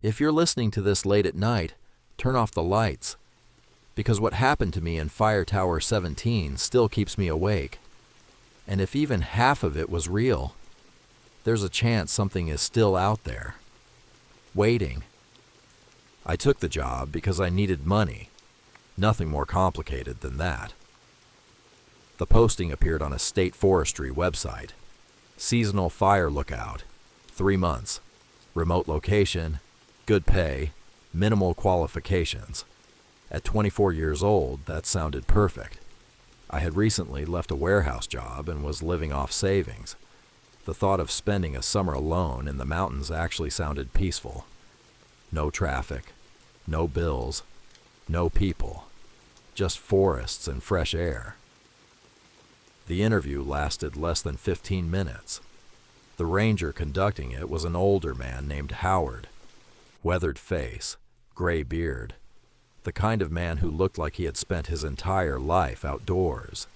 If you're listening to this late at night, turn off the lights, because what happened to me in Fire Tower 17 still keeps me awake. And if even half of it was real, there's a chance something is still out there, waiting. I took the job because I needed money. Nothing more complicated than that. The posting appeared on a state forestry website. Seasonal fire lookout, 3 months, remote location, good pay, minimal qualifications. At 24 years old, that sounded perfect. I had recently left a warehouse job and was living off savings. The thought of spending a summer alone in the mountains actually sounded peaceful. No traffic, no bills, no people, just forests and fresh air. The interview lasted less than 15 minutes. The ranger conducting it was an older man named Howard. Weathered face, gray beard. The kind of man who looked like he had spent his entire life outdoors.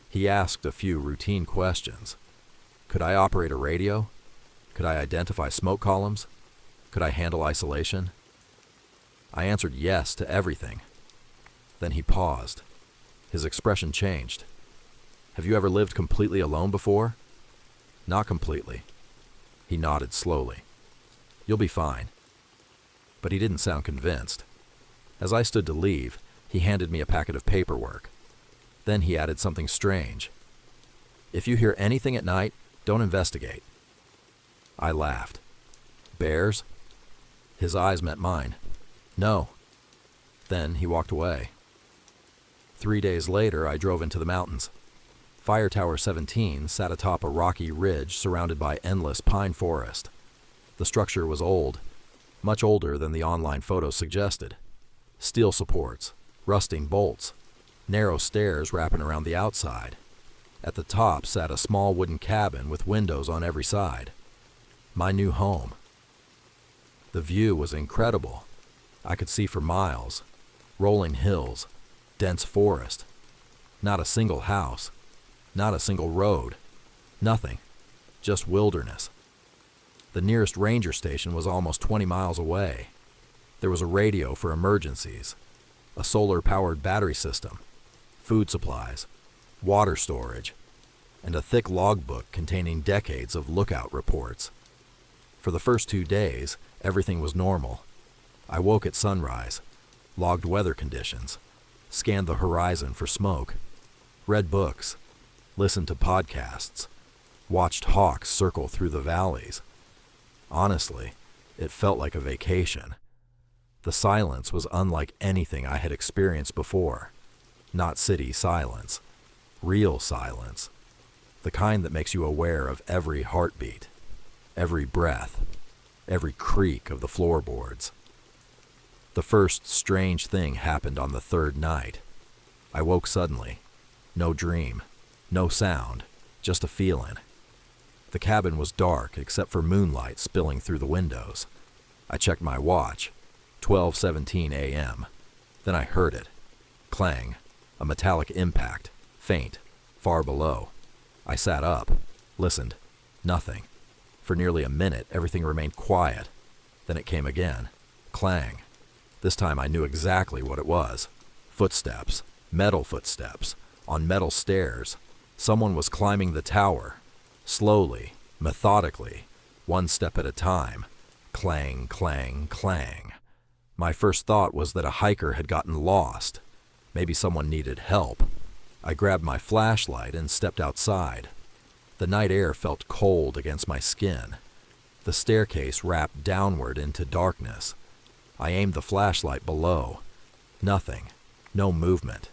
He asked a few routine questions. Could I operate a radio? Could I identify smoke columns? Could I handle isolation? I answered yes to everything. Then he paused. His expression changed. Have you ever lived completely alone before? Not completely. He nodded slowly. You'll be fine. But he didn't sound convinced. As I stood to leave, he handed me a packet of paperwork. Then he added something strange. If you hear anything at night, don't investigate. I laughed. Bears? His eyes met mine. No. Then he walked away. 3 days later, I drove into the mountains. Fire Tower 17 sat atop a rocky ridge surrounded by endless pine forest. The structure was old, much older than the online photos suggested. Steel supports, rusting bolts, narrow stairs wrapping around the outside. At the top sat a small wooden cabin with windows on every side. My new home. The view was incredible. I could see for miles. Rolling hills, dense forest. Not a single house. Not a single road. Nothing. Just wilderness. The nearest ranger station was almost 20 miles away. There was a radio for emergencies, a solar-powered battery system, food supplies, water storage, and a thick logbook containing decades of lookout reports. For the first 2 days, everything was normal. I woke at sunrise, logged weather conditions, scanned the horizon for smoke, read books, listened to podcasts, watched hawks circle through the valleys. Honestly, it felt like a vacation. The silence was unlike anything I had experienced before. Not city silence. Real silence. The kind that makes you aware of every heartbeat, every breath, every creak of the floorboards. The first strange thing happened on the 3rd night. I woke suddenly. No dream. No sound. Just a feeling. The cabin was dark except for moonlight spilling through the windows. I checked my watch. 12:17 a.m. Then I heard it. Clang. A metallic impact. Faint. Far below. I sat up. Listened. Nothing. For nearly a minute, everything remained quiet. Then it came again. Clang. This time I knew exactly what it was. Footsteps. Metal footsteps. On metal stairs. Someone was climbing the tower. Slowly. Methodically. One step at a time. Clang, clang, clang. My first thought was that a hiker had gotten lost. Maybe someone needed help. I grabbed my flashlight and stepped outside. The night air felt cold against my skin. The staircase wrapped downward into darkness. I aimed the flashlight below. Nothing. No movement.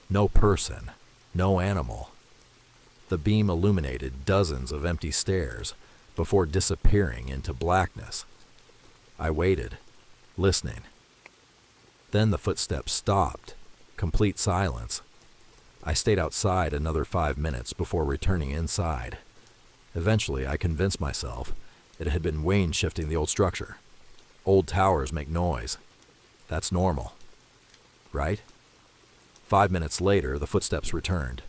No person. No animal. The beam illuminated dozens of empty stairs before disappearing into blackness. I waited, listening. Then the footsteps stopped. Complete silence. I stayed outside another 5 minutes before returning inside. Eventually, I convinced myself it had been Wayne shifting the old structure. Old towers make noise. That's normal. Right? 5 minutes later, the footsteps returned.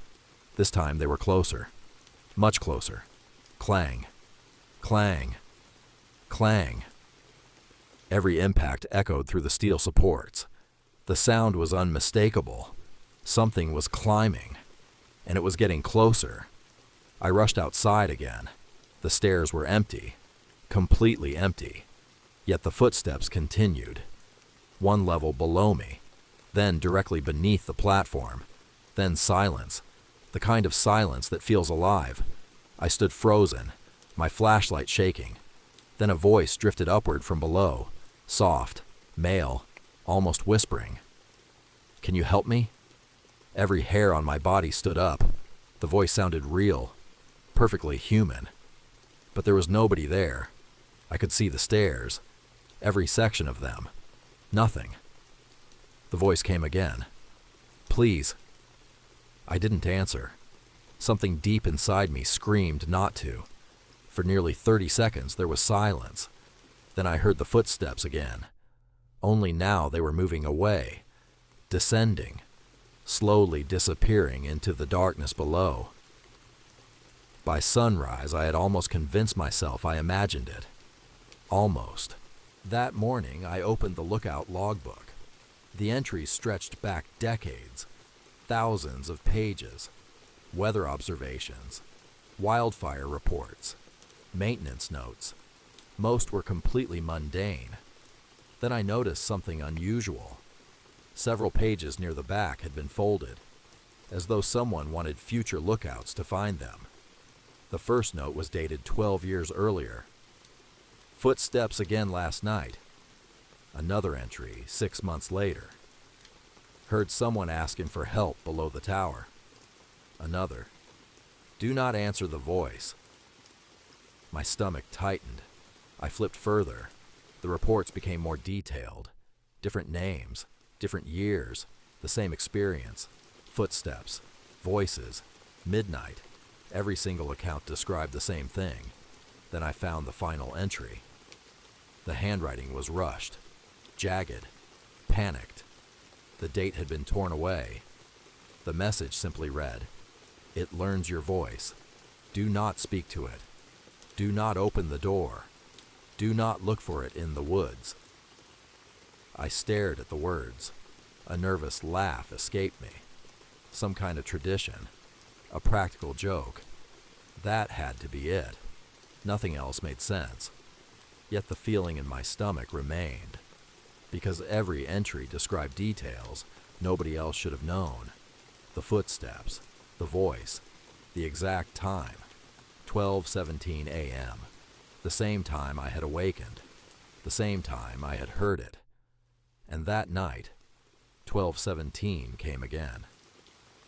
This time they were closer. Much closer. Clang. Clang. Clang. Every impact echoed through the steel supports. The sound was unmistakable. Something was climbing, and it was getting closer. I rushed outside again. The stairs were empty, completely empty, yet the footsteps continued. One level below me, then directly beneath the platform, then silence, the kind of silence that feels alive. I stood frozen, my flashlight shaking. Then a voice drifted upward from below, soft, male, almost whispering. "Can you help me?" Every hair on my body stood up. The voice sounded real, perfectly human. But there was nobody there. I could see the stairs, every section of them. Nothing. The voice came again. "Please." I didn't answer. Something deep inside me screamed not to. For nearly 30 seconds there was silence. Then I heard the footsteps again. Only now they were moving away, descending, slowly disappearing into the darkness below. By sunrise, I had almost convinced myself I imagined it. Almost. That morning, I opened the lookout logbook. The entries stretched back decades, thousands of pages, weather observations, wildfire reports, maintenance notes. Most were completely mundane. Then I noticed something unusual. Several pages near the back had been folded, as though someone wanted future lookouts to find them. The first note was dated 12 years earlier. "Footsteps again last night." Another entry 6 months later. "Heard someone asking for help below the tower." Another. "Do not answer the voice." My stomach tightened. I flipped further. The reports became more detailed. Different names, different years, the same experience. Footsteps, voices, midnight. Every single account described the same thing. Then I found the final entry. The handwriting was rushed, jagged, panicked. The date had been torn away. The message simply read, "It learns your voice. Do not speak to it. Do not open the door. Do not look for it in the woods." I stared at the words. A nervous laugh escaped me. Some kind of tradition. A practical joke. That had to be it. Nothing else made sense. Yet the feeling in my stomach remained. Because every entry described details nobody else should have known. The footsteps, the voice, the exact time. 12:17 a.m. The same time I had awakened. The same time I had heard it. And that night, 12:17 came again.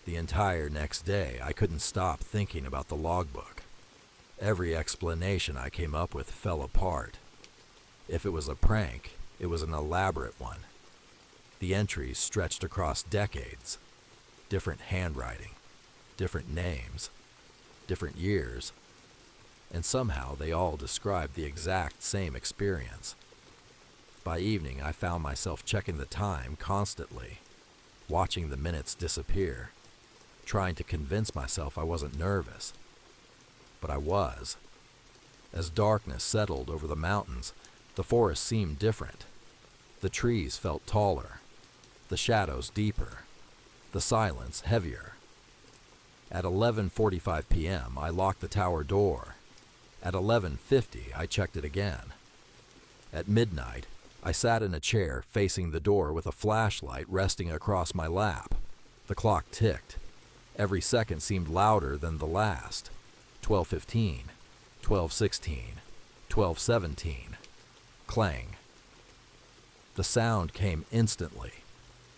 The entire next day, I couldn't stop thinking about the logbook. Every explanation I came up with fell apart. If it was a prank, it was an elaborate one. The entries stretched across decades. Different handwriting, different names, different years. And somehow they all described the exact same experience. By evening, I found myself checking the time constantly, watching the minutes disappear, trying to convince myself I wasn't nervous. But I was. As darkness settled over the mountains, the forest seemed different. The trees felt taller, the shadows deeper, the silence heavier. At 11:45 p.m., I locked the tower door. At 11:50, I checked it again. At midnight, I sat in a chair facing the door with a flashlight resting across my lap. The clock ticked. Every second seemed louder than the last. 12:15, 12:16, 12:17. Clang. The sound came instantly,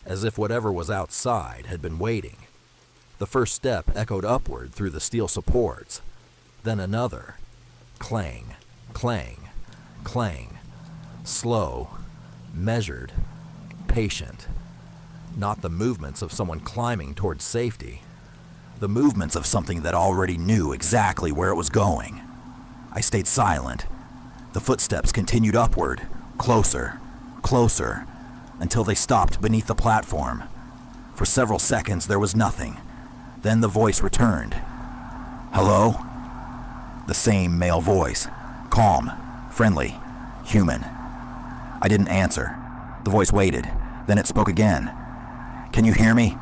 as if whatever was outside had been waiting. The first step echoed upward through the steel supports. Then another. Clang, clang, clang. Slow, measured, patient. Not the movements of someone climbing towards safety. The movements of something that already knew exactly where it was going. I stayed silent. The footsteps continued upward, closer, closer, until they stopped beneath the platform. For several seconds there was nothing. Then the voice returned. "Hello?" The same male voice. Calm, friendly, human. I didn't answer. The voice waited. Then it spoke again. "Can you hear me?"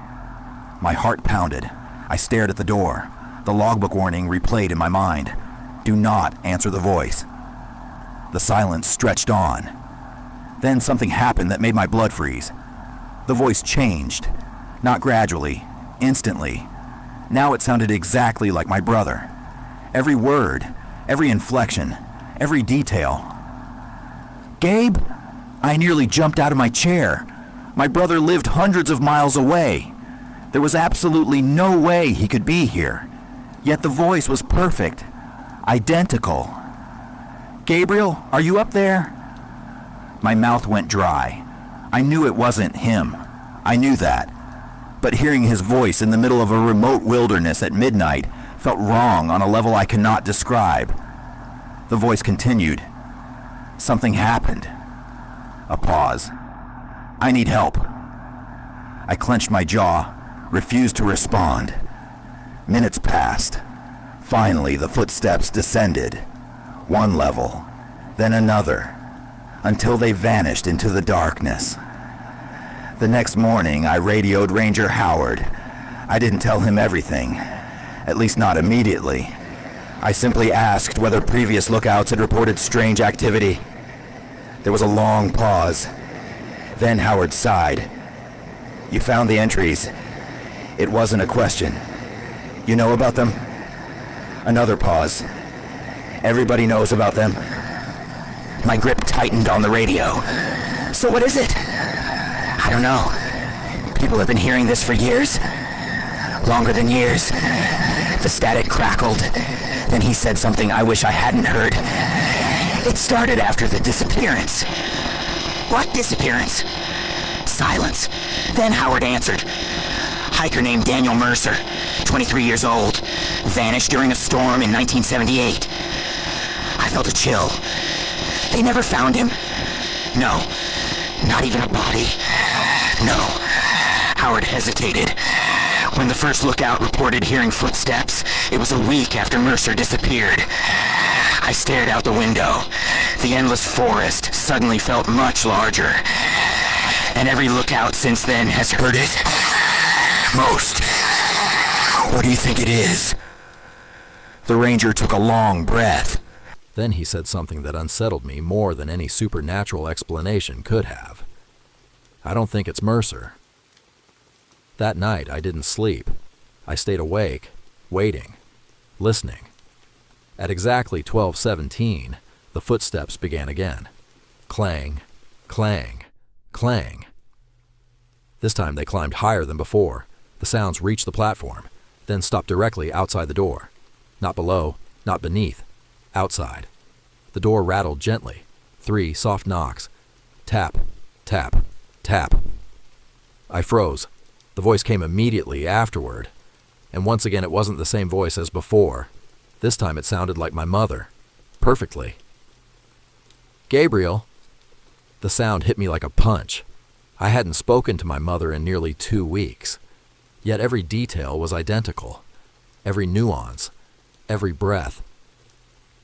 My heart pounded. I stared at the door. The logbook warning replayed in my mind. "Do not answer the voice." The silence stretched on. Then something happened that made my blood freeze. The voice changed. Not gradually, instantly. Now it sounded exactly like my brother. Every word, every inflection, every detail. "Gabe?" I nearly jumped out of my chair. My brother lived hundreds of miles away. There was absolutely no way he could be here. Yet the voice was perfect. Identical. "Gabriel, are you up there?" My mouth went dry. I knew it wasn't him. I knew that. But hearing his voice in the middle of a remote wilderness at midnight felt wrong on a level I cannot describe. The voice continued. Something happened. A pause. "I need help." I clenched my jaw, refused to respond. Minutes passed. Finally, the footsteps descended. One level, then another, until they vanished into the darkness. The next morning, I radioed Ranger Howard. I didn't tell him everything, at least not immediately. I simply asked whether previous lookouts had reported strange activity. There was a long pause. Then Howard sighed. "You found the entries. It wasn't a question. You know about them?" Another pause. "Everybody knows about them." My grip tightened on the radio. "So what is it?" "I don't know. People have been hearing this for years. Longer than years." The static crackled. Then he said something I wish I hadn't heard. "It started after the disappearance." "What disappearance?" Silence. Then Howard answered. "Hiker named Daniel Mercer, 23 years old, vanished during a storm in 1978. I felt a chill. "They never found him?" "No. Not even a body." "No." Howard hesitated. "When the first lookout reported hearing footsteps, it was a week after Mercer disappeared." I stared out the window. The endless forest suddenly felt much larger. And every lookout since then has heard it. Most. What do you think it is? The ranger took a long breath. Then he said something that unsettled me more than any supernatural explanation could have. "I don't think it's Mercer." That night I didn't sleep. I stayed awake, waiting, listening. At exactly 12:17, the footsteps began again. Clang, clang, clang. This time they climbed higher than before. The sounds reached the platform, then stopped directly outside the door. Not below, not beneath. Outside. The door rattled gently. 3 soft knocks. Tap, tap, tap. I froze. The voice came immediately afterward. And once again it wasn't the same voice as before. This time it sounded like my mother. Perfectly. "Gabriel." The sound hit me like a punch. I hadn't spoken to my mother in nearly 2 weeks. Yet every detail was identical. Every nuance. Every breath.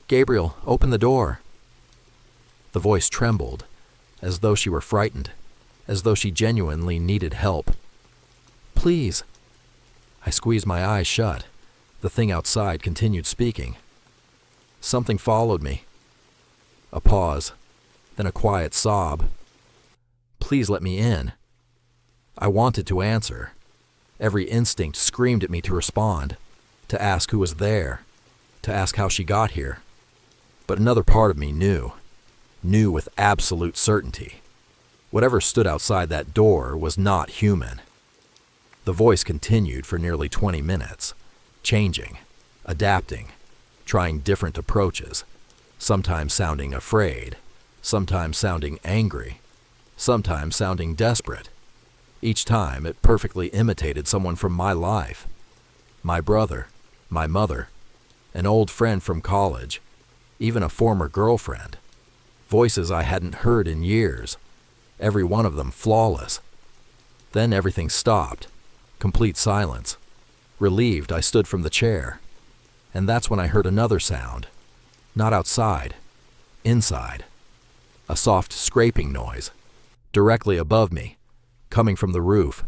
"Gabriel, open the door." The voice trembled, as though she were frightened, as though she genuinely needed help. "Please." I squeezed my eyes shut. The thing outside continued speaking. Something followed me. A pause, then a quiet sob. "Please let me in." I wanted to answer. Every instinct screamed at me to respond, to ask who was there, to ask how she got here. But another part of me knew with absolute certainty. Whatever stood outside that door was not human. The voice continued for nearly 20 minutes, changing, adapting, trying different approaches, sometimes sounding afraid, sometimes sounding angry, sometimes sounding desperate. Each time it perfectly imitated someone from my life. My brother, my mother, an old friend from college, even a former girlfriend. Voices I hadn't heard in years, every one of them flawless. Then everything stopped, complete silence. Relieved, I stood from the chair. And that's when I heard another sound. Not outside, inside. A soft scraping noise, directly above me, coming from the roof.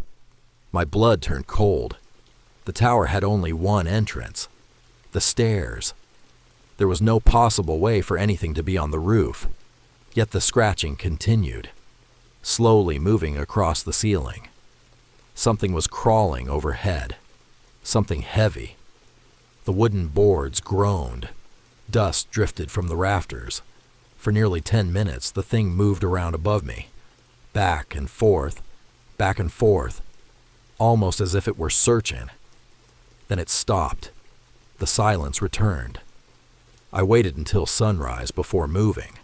My blood turned cold. The tower had only one entrance. The stairs. There was no possible way for anything to be on the roof. Yet the scratching continued, slowly moving across the ceiling. Something was crawling overhead. Something heavy. The wooden boards groaned. Dust drifted from the rafters. For nearly 10 minutes, the thing moved around above me, back and forth, almost as if it were searching. Then it stopped. The silence returned. I waited until sunrise before moving,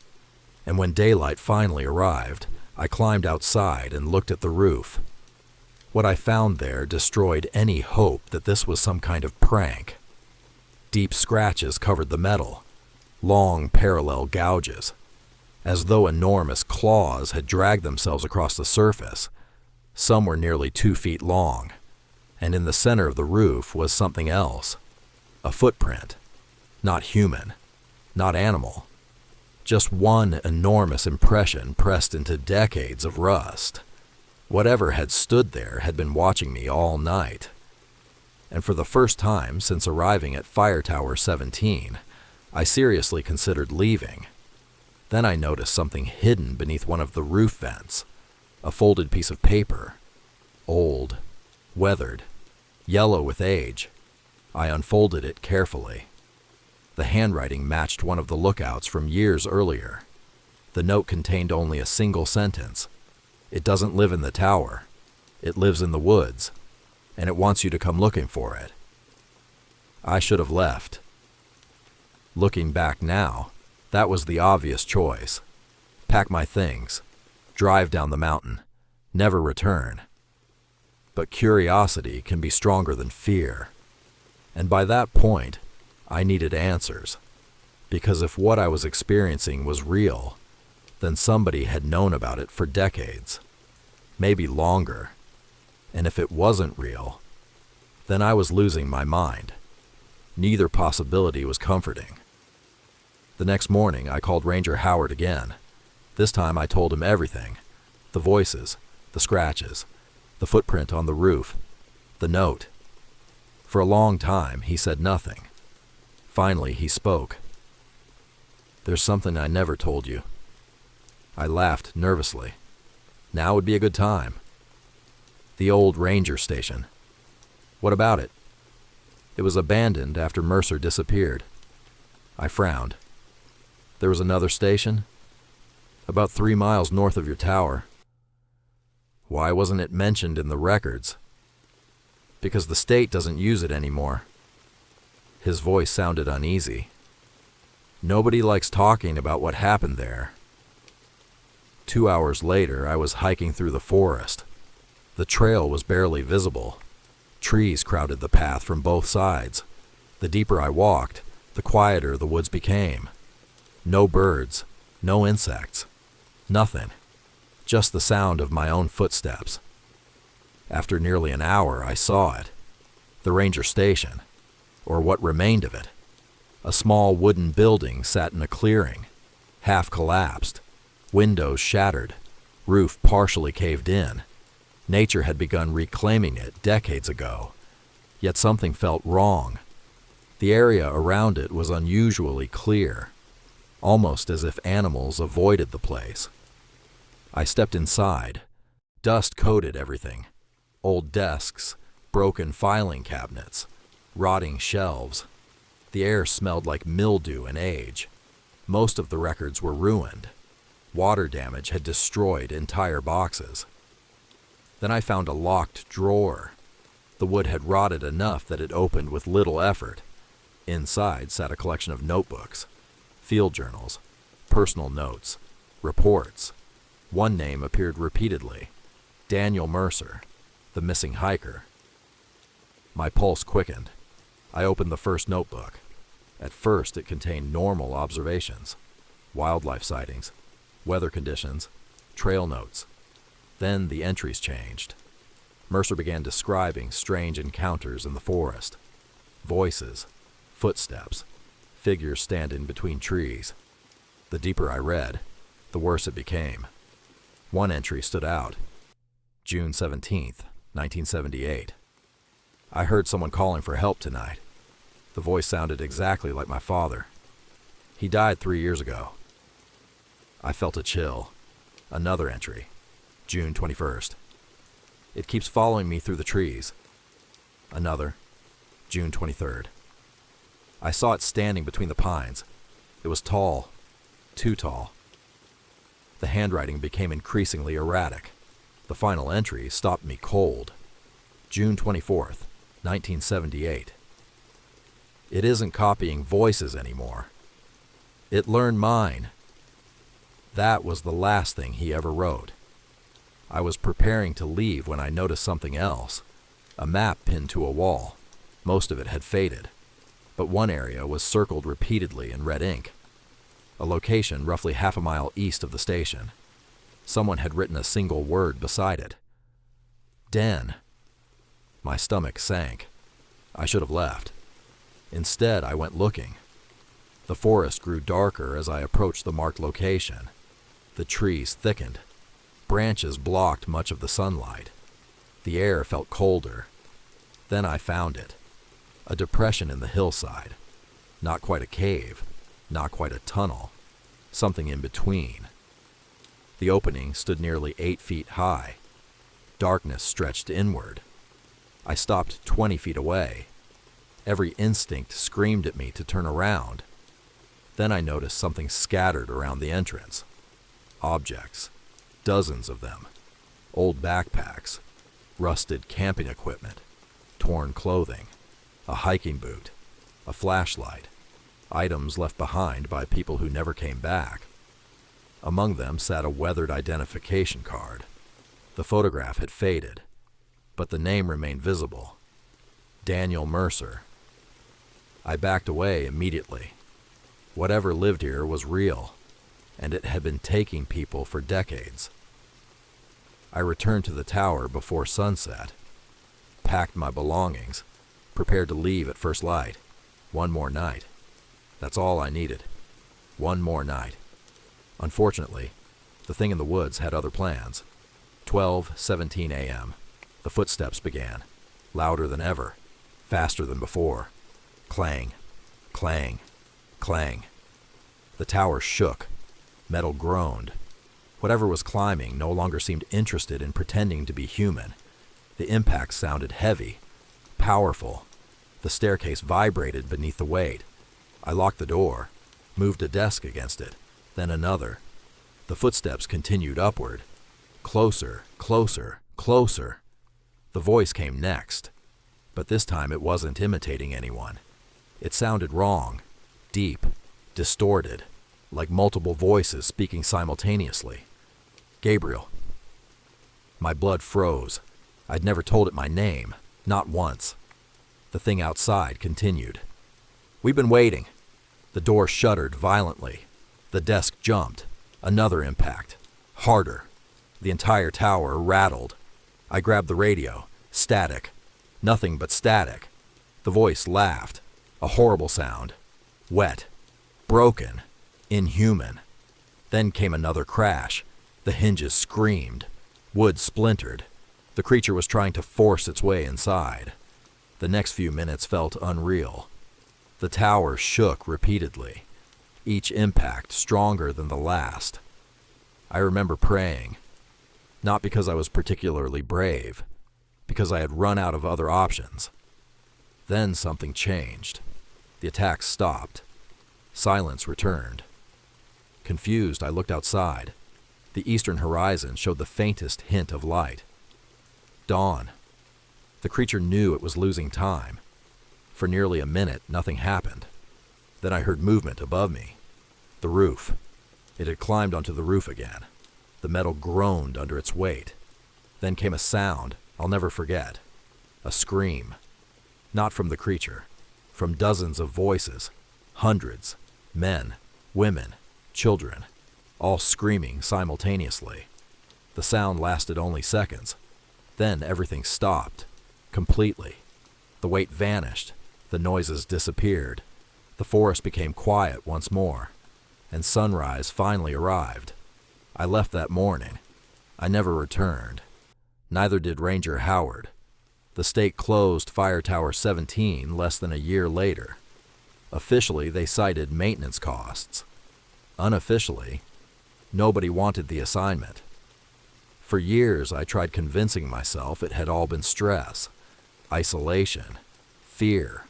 and when daylight finally arrived, I climbed outside and looked at the roof. What I found there destroyed any hope that this was some kind of prank. Deep scratches covered the metal, long parallel gouges, as though enormous claws had dragged themselves across the surface. Some were nearly 2 feet long, and in the center of the roof was something else. A footprint. Not human, not animal. Just one enormous impression pressed into decades of rust. Whatever had stood there had been watching me all night. And for the first time since arriving at Fire Tower 17, I seriously considered leaving. Then I noticed something hidden beneath one of the roof vents. A folded piece of paper. Old, weathered, yellow with age. I unfolded it carefully. The handwriting matched one of the lookouts from years earlier. The note contained only a single sentence. It doesn't live in the tower. It lives in the woods, and it wants you to come looking for it. I should have left. Looking back now, that was the obvious choice. Pack my things, drive down the mountain, never return. But curiosity can be stronger than fear. And by that point, I needed answers. Because if what I was experiencing was real, then somebody had known about it for decades, maybe longer. And if it wasn't real, then I was losing my mind. Neither possibility was comforting. The next morning, I called Ranger Howard again. This time I told him everything. The voices, the scratches, the footprint on the roof, the note. For a long time, he said nothing. Finally, he spoke. "There's something I never told you." I laughed nervously. Now would be a good time. "The old ranger station." "What about it?" "It was abandoned after Mercer disappeared." I frowned. "There was another station?" "About 3 miles north of your tower." "Why wasn't it mentioned in the records?" "Because the state doesn't use it anymore." His voice sounded uneasy. "Nobody likes talking about what happened there." 2 hours later, I was hiking through the forest. The trail was barely visible. Trees crowded the path from both sides. The deeper I walked, the quieter the woods became. No birds, no insects, nothing. Just the sound of my own footsteps. After nearly an hour, I saw it. The ranger station, or what remained of it. A small wooden building sat in a clearing, half collapsed, windows shattered, roof partially caved in. Nature had begun reclaiming it decades ago, yet something felt wrong. The area around it was unusually clear, almost as if animals avoided the place. I stepped inside. Dust coated everything. Old desks, broken filing cabinets, rotting shelves. The air smelled like mildew and age. Most of the records were ruined. Water damage had destroyed entire boxes. Then I found a locked drawer. The wood had rotted enough that it opened with little effort. Inside sat a collection of notebooks, field journals, personal notes, reports. One name appeared repeatedly: Daniel Mercer, the missing hiker. My pulse quickened. I opened the first notebook. At first, it contained normal observations: wildlife sightings, weather conditions, trail notes. Then the entries changed. Mercer began describing strange encounters in the forest. Voices, footsteps, figures standing between trees. The deeper I read, the worse it became. One entry stood out. June 17th, 1978. I heard someone calling for help tonight. The voice sounded exactly like my father. He died 3 years ago. I felt a chill. Another entry. June 21st. It keeps following me through the trees. Another. June 23rd. I saw it standing between the pines. It was tall. Too tall. The handwriting became increasingly erratic. The final entry stopped me cold. June 24th, 1978. It isn't copying voices anymore. It learned mine. That was the last thing he ever wrote. I was preparing to leave when I noticed something else. A map pinned to a wall. Most of it had faded, but one area was circled repeatedly in red ink. A location roughly half a mile east of the station. Someone had written a single word beside it. Den. My stomach sank. I should have left. Instead, I went looking. The forest grew darker as I approached the marked location. The trees thickened. Branches blocked much of the sunlight. The air felt colder. Then I found it. A depression in the hillside. Not quite a cave. Not quite a tunnel. Something in between. The opening stood nearly 8 feet high. Darkness stretched inward. I stopped 20 feet away. Every instinct screamed at me to turn around. Then I noticed something scattered around the entrance. Objects. Dozens of them. Old backpacks. Rusted camping equipment. Torn clothing. A hiking boot. A flashlight. Items left behind by people who never came back. Among them sat a weathered identification card. The photograph had faded, but the name remained visible. Daniel Mercer. I backed away immediately. Whatever lived here was real, and it had been taking people for decades. I returned to the tower before sunset, packed my belongings, prepared to leave at first light. One more night. That's all I needed. One more night. Unfortunately, the thing in the woods had other plans. 12:17 a.m. The footsteps began, louder than ever, faster than before. Clang, clang, clang. The tower shook. Metal groaned. Whatever was climbing no longer seemed interested in pretending to be human. The impact sounded heavy, powerful. The staircase vibrated beneath the weight. I locked the door, moved a desk against it, then another. The footsteps continued upward. Closer, closer, closer. The voice came next, but this time it wasn't imitating anyone. It sounded wrong, deep, distorted, like multiple voices speaking simultaneously. Gabriel. My blood froze. I'd never told it my name, not once. The thing outside continued. We've been waiting. The door shuddered violently. The desk jumped. Another impact. Harder. The entire tower rattled. I grabbed the radio. Static. Nothing but static. The voice laughed. A horrible sound. Wet. Broken. Inhuman. Then came another crash. The hinges screamed. Wood splintered. The creature was trying to force its way inside. The next few minutes felt unreal. The tower shook repeatedly, each impact stronger than the last. I remember praying, not because I was particularly brave, because I had run out of other options. Then something changed. The attack stopped. Silence returned. Confused, I looked outside. The eastern horizon showed the faintest hint of light. Dawn. The creature knew it was losing time. For nearly a minute, nothing happened. Then I heard movement above me. The roof. It had climbed onto the roof again. The metal groaned under its weight. Then came a sound I'll never forget. A scream. Not from the creature. From dozens of voices. Hundreds. Men, women, children. All screaming simultaneously. The sound lasted only seconds. Then everything stopped. Completely. The weight vanished. The noises disappeared. The forest became quiet once more. And sunrise finally arrived. I left that morning. I never returned. Neither did Ranger Howard. The state closed Fire Tower 17 less than a year later. Officially, they cited maintenance costs. Unofficially, nobody wanted the assignment. For years, I tried convincing myself it had all been stress, isolation, fear.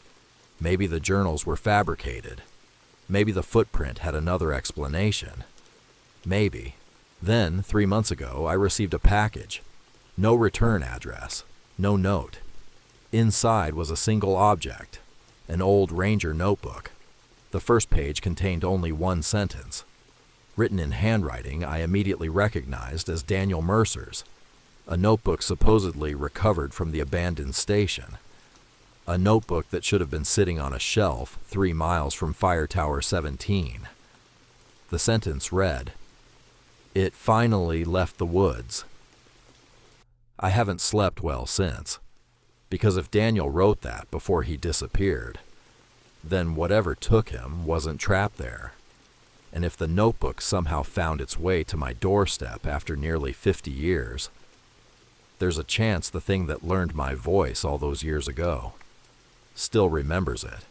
Maybe the journals were fabricated. Maybe the footprint had another explanation. Maybe. Then, 3 months ago, I received a package. No return address. No note. Inside was a single object, an old Ranger notebook. The first page contained only one sentence. Written in handwriting I immediately recognized as Daniel Mercer's, a notebook supposedly recovered from the abandoned station. A notebook that should have been sitting on a shelf 3 miles from Fire Tower 17. The sentence read, "It finally left the woods." I haven't slept well since, because if Daniel wrote that before he disappeared, then whatever took him wasn't trapped there. And if the notebook somehow found its way to my doorstep after nearly 50 years, there's a chance the thing that learned my voice all those years ago still remembers it.